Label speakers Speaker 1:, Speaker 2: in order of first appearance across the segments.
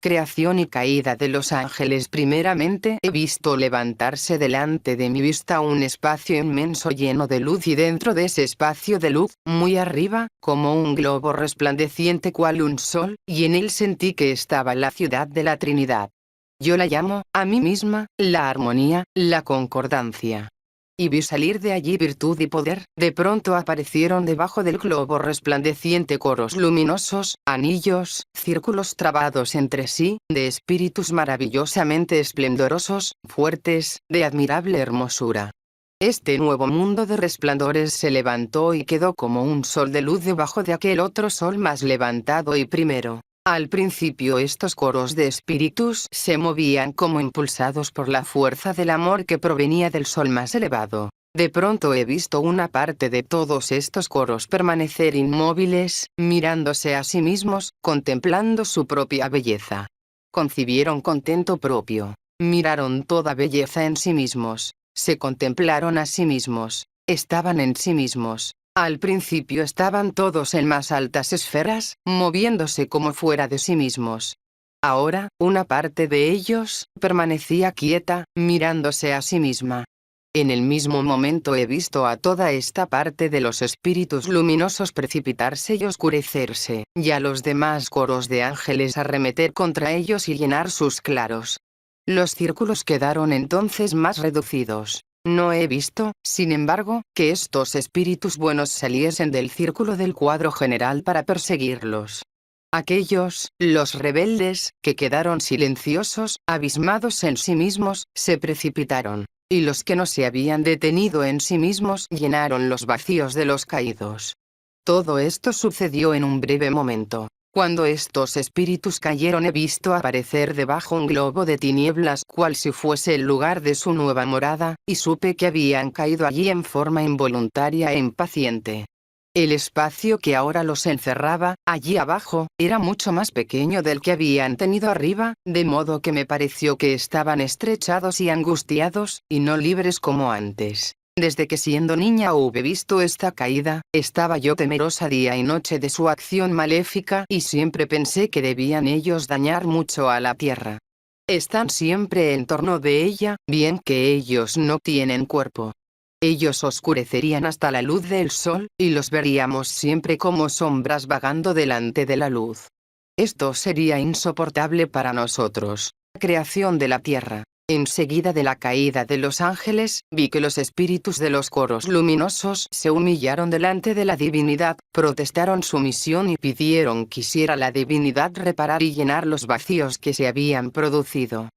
Speaker 1: Creación y caída de los ángeles. Primeramente he visto levantarse delante de mi vista un espacio inmenso lleno de luz, y dentro de ese espacio de luz, muy arriba, como un globo resplandeciente cual un sol, y en él sentí que estaba la ciudad de la Trinidad. Yo la llamo, a mí misma, la armonía, la concordancia. Y vi salir de allí virtud y poder. De pronto aparecieron debajo del globo resplandeciente coros luminosos, anillos, círculos trabados entre sí, de espíritus maravillosamente esplendorosos, fuertes, de admirable hermosura. Este nuevo mundo de resplandores se levantó y quedó como un sol de luz debajo de aquel otro sol más levantado y primero. Al principio estos coros de espíritus se movían como impulsados por la fuerza del amor que provenía del sol más elevado. De pronto he visto una parte de todos estos coros permanecer inmóviles, mirándose a sí mismos, contemplando su propia belleza. Concibieron contento propio, miraron toda belleza en sí mismos, se contemplaron a sí mismos, estaban en sí mismos. Al principio estaban todos en más altas esferas, moviéndose como fuera de sí mismos. Ahora, una parte de ellos permanecía quieta, mirándose a sí misma. En el mismo momento he visto a toda esta parte de los espíritus luminosos precipitarse y oscurecerse, y a los demás coros de ángeles arremeter contra ellos y llenar sus claros. Los círculos quedaron entonces más reducidos. No he visto, sin embargo, que estos espíritus buenos saliesen del círculo del cuadro general para perseguirlos. Aquellos, los rebeldes, que quedaron silenciosos, abismados en sí mismos, se precipitaron, y los que no se habían detenido en sí mismos llenaron los vacíos de los caídos. Todo esto sucedió en un breve momento. Cuando estos espíritus cayeron he visto aparecer debajo un globo de tinieblas cual si fuese el lugar de su nueva morada, y supe que habían caído allí en forma involuntaria e impaciente. El espacio que ahora los encerraba, allí abajo, era mucho más pequeño del que habían tenido arriba, de modo que me pareció que estaban estrechados y angustiados, y no libres como antes. Desde que siendo niña hube visto esta caída, estaba yo temerosa día y noche de su acción maléfica, y siempre pensé que debían ellos dañar mucho a la tierra. Están siempre en torno de ella, bien que ellos no tienen cuerpo. Ellos oscurecerían hasta la luz del sol, y los veríamos siempre como sombras vagando delante de la luz. Esto sería insoportable para nosotros. Creación de la tierra. Enseguida de la caída de los ángeles, vi que los espíritus de los coros luminosos se humillaron delante de la divinidad, protestaron su misión y pidieron quisiera la divinidad reparar y llenar los vacíos que se habían producido.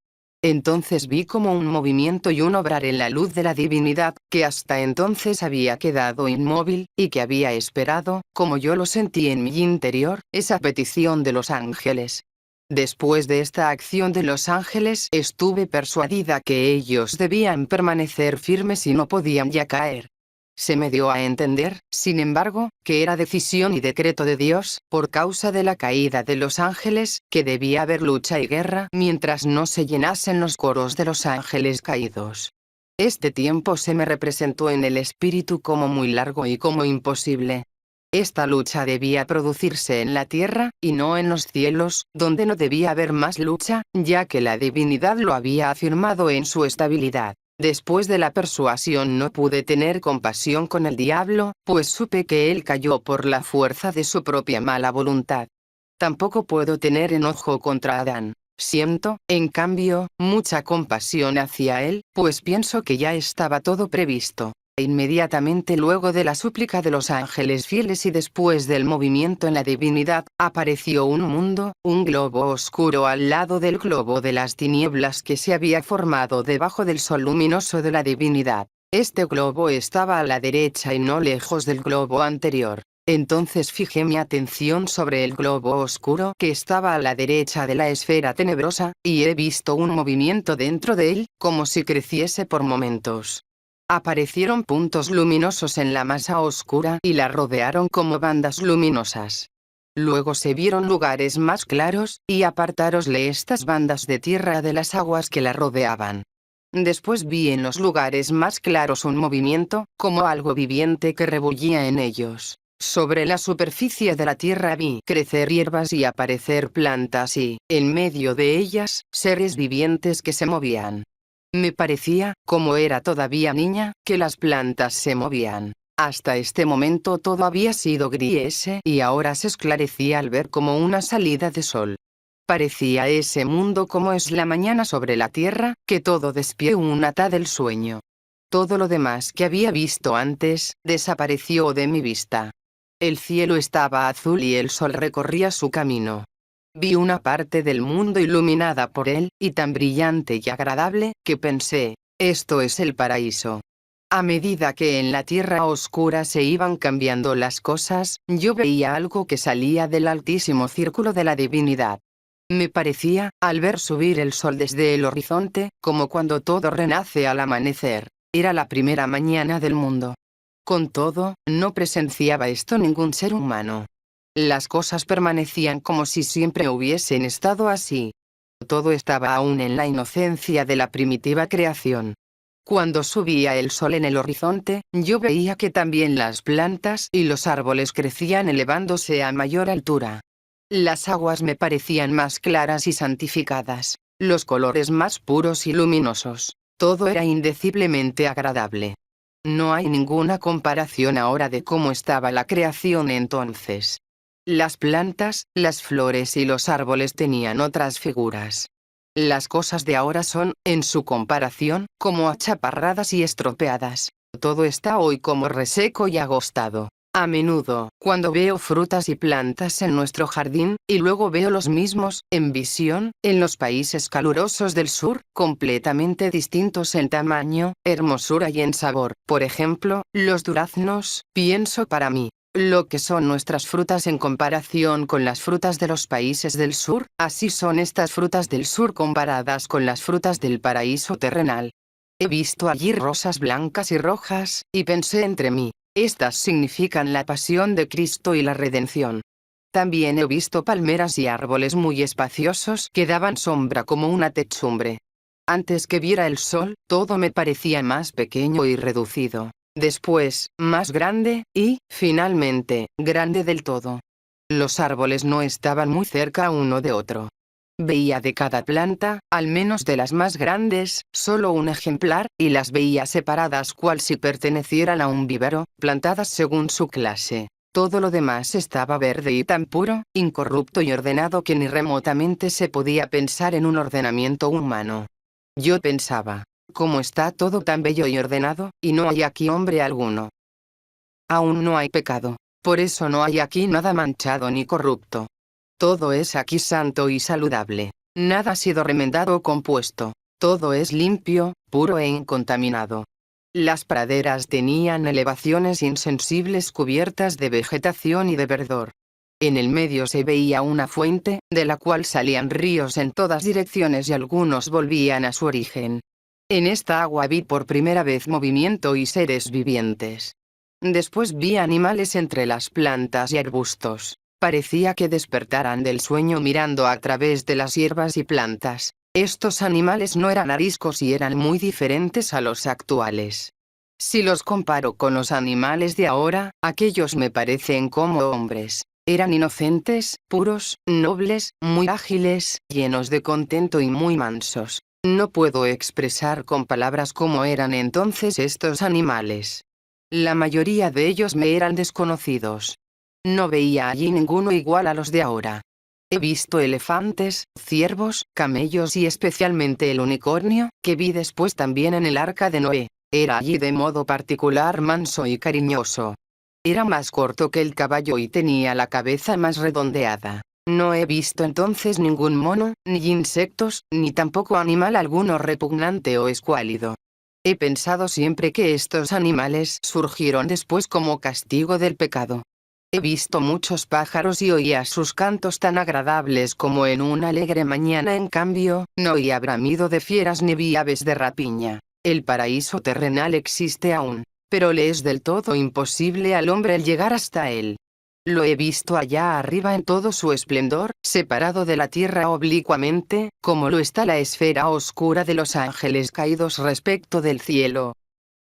Speaker 1: Entonces vi como un movimiento y un obrar en la luz de la divinidad, que hasta entonces había quedado inmóvil, y que había esperado, como yo lo sentí en mi interior, esa petición de los ángeles. Después de esta acción de los ángeles estuve persuadida que ellos debían permanecer firmes y no podían ya caer. Se me dio a entender, sin embargo, que era decisión y decreto de Dios, por causa de la caída de los ángeles, que debía haber lucha y guerra mientras no se llenasen los coros de los ángeles caídos. Este tiempo se me representó en el espíritu como muy largo y como imposible. Esta lucha debía producirse en la tierra, y no en los cielos, donde no debía haber más lucha, ya que la divinidad lo había afirmado en su estabilidad. Después de la persuasión no pude tener compasión con el diablo, pues supe que él cayó por la fuerza de su propia mala voluntad. Tampoco puedo tener enojo contra Adán. Siento, en cambio, mucha compasión hacia él, pues pienso que ya estaba todo previsto. Inmediatamente luego de la súplica de los ángeles fieles y después del movimiento en la divinidad, apareció un mundo, un globo oscuro al lado del globo de las tinieblas que se había formado debajo del sol luminoso de la divinidad. Este globo estaba a la derecha y no lejos del globo anterior. Entonces fijé mi atención sobre el globo oscuro que estaba a la derecha de la esfera tenebrosa, y he visto un movimiento dentro de él, como si creciese por momentos. Aparecieron puntos luminosos en la masa oscura y la rodearon como bandas luminosas. Luego se vieron lugares más claros, y apartáronle estas bandas de tierra de las aguas que la rodeaban. Después vi en los lugares más claros un movimiento, como algo viviente que rebullía en ellos. Sobre la superficie de la tierra vi crecer hierbas y aparecer plantas y, en medio de ellas, seres vivientes que se movían. Me parecía, como era todavía niña, que las plantas se movían. Hasta este momento todo había sido gris y ahora se esclarecía al ver como una salida de sol. Parecía ese mundo como es la mañana sobre la tierra, que todo despió una ta del sueño. Todo lo demás que había visto antes, desapareció de mi vista. El cielo estaba azul y el sol recorría su camino. Vi una parte del mundo iluminada por él, y tan brillante y agradable, que pensé, esto es el paraíso. A medida que en la tierra oscura se iban cambiando las cosas, yo veía algo que salía del altísimo círculo de la divinidad. Me parecía, al ver subir el sol desde el horizonte, como cuando todo renace al amanecer. Era la primera mañana del mundo. Con todo, no presenciaba esto ningún ser humano. Las cosas permanecían como si siempre hubiesen estado así. Todo estaba aún en la inocencia de la primitiva creación. Cuando subía el sol en el horizonte, yo veía que también las plantas y los árboles crecían elevándose a mayor altura. Las aguas me parecían más claras y santificadas, los colores más puros y luminosos. Todo era indeciblemente agradable. No hay ninguna comparación ahora de cómo estaba la creación entonces. Las plantas, las flores y los árboles tenían otras figuras. Las cosas de ahora son, en su comparación, como achaparradas y estropeadas. Todo está hoy como reseco y agostado. A menudo, cuando veo frutas y plantas en nuestro jardín, y luego veo los mismos, en visión, en los países calurosos del sur, completamente distintos en tamaño, hermosura y en sabor, por ejemplo, los duraznos, pienso para mí, lo que son nuestras frutas en comparación con las frutas de los países del sur, así son estas frutas del sur comparadas con las frutas del paraíso terrenal. He visto allí rosas blancas y rojas, y pensé entre mí, estas significan la pasión de Cristo y la redención. También he visto palmeras y árboles muy espaciosos que daban sombra como una techumbre. Antes que viera el sol, todo me parecía más pequeño y reducido. Después, más grande, y, finalmente, grande del todo. Los árboles no estaban muy cerca uno de otro. Veía de cada planta, al menos de las más grandes, solo un ejemplar, y las veía separadas cual si pertenecieran a un vivero, plantadas según su clase. Todo lo demás estaba verde y tan puro, incorrupto y ordenado que ni remotamente se podía pensar en un ordenamiento humano. Yo pensaba, ¿cómo está todo tan bello y ordenado, y no hay aquí hombre alguno? Aún no hay pecado, por eso no hay aquí nada manchado ni corrupto. Todo es aquí santo y saludable. Nada ha sido remendado o compuesto. Todo es limpio, puro e incontaminado. Las praderas tenían elevaciones insensibles cubiertas de vegetación y de verdor. En el medio se veía una fuente, de la cual salían ríos en todas direcciones y algunos volvían a su origen. En esta agua vi por primera vez movimiento y seres vivientes. Después vi animales entre las plantas y arbustos. Parecía que despertaran del sueño mirando a través de las hierbas y plantas. Estos animales no eran ariscos y eran muy diferentes a los actuales. Si los comparo con los animales de ahora, aquellos me parecen como hombres. Eran inocentes, puros, nobles, muy ágiles, llenos de contento y muy mansos. No puedo expresar con palabras cómo eran entonces estos animales. La mayoría de ellos me eran desconocidos. No veía allí ninguno igual a los de ahora. He visto elefantes, ciervos, camellos y especialmente el unicornio, que vi después también en el arca de Noé. Era allí de modo particular manso y cariñoso. Era más corto que el caballo y tenía la cabeza más redondeada. No he visto entonces ningún mono, ni insectos, ni tampoco animal alguno repugnante o escuálido. He pensado siempre que estos animales surgieron después como castigo del pecado. He visto muchos pájaros y oía sus cantos tan agradables como en una alegre mañana. En cambio, no oí bramido de fieras ni vi aves de rapiña. El paraíso terrenal existe aún, pero le es del todo imposible al hombre el llegar hasta él. Lo he visto allá arriba en todo su esplendor, separado de la tierra oblicuamente, como lo está la esfera oscura de los ángeles caídos respecto del cielo.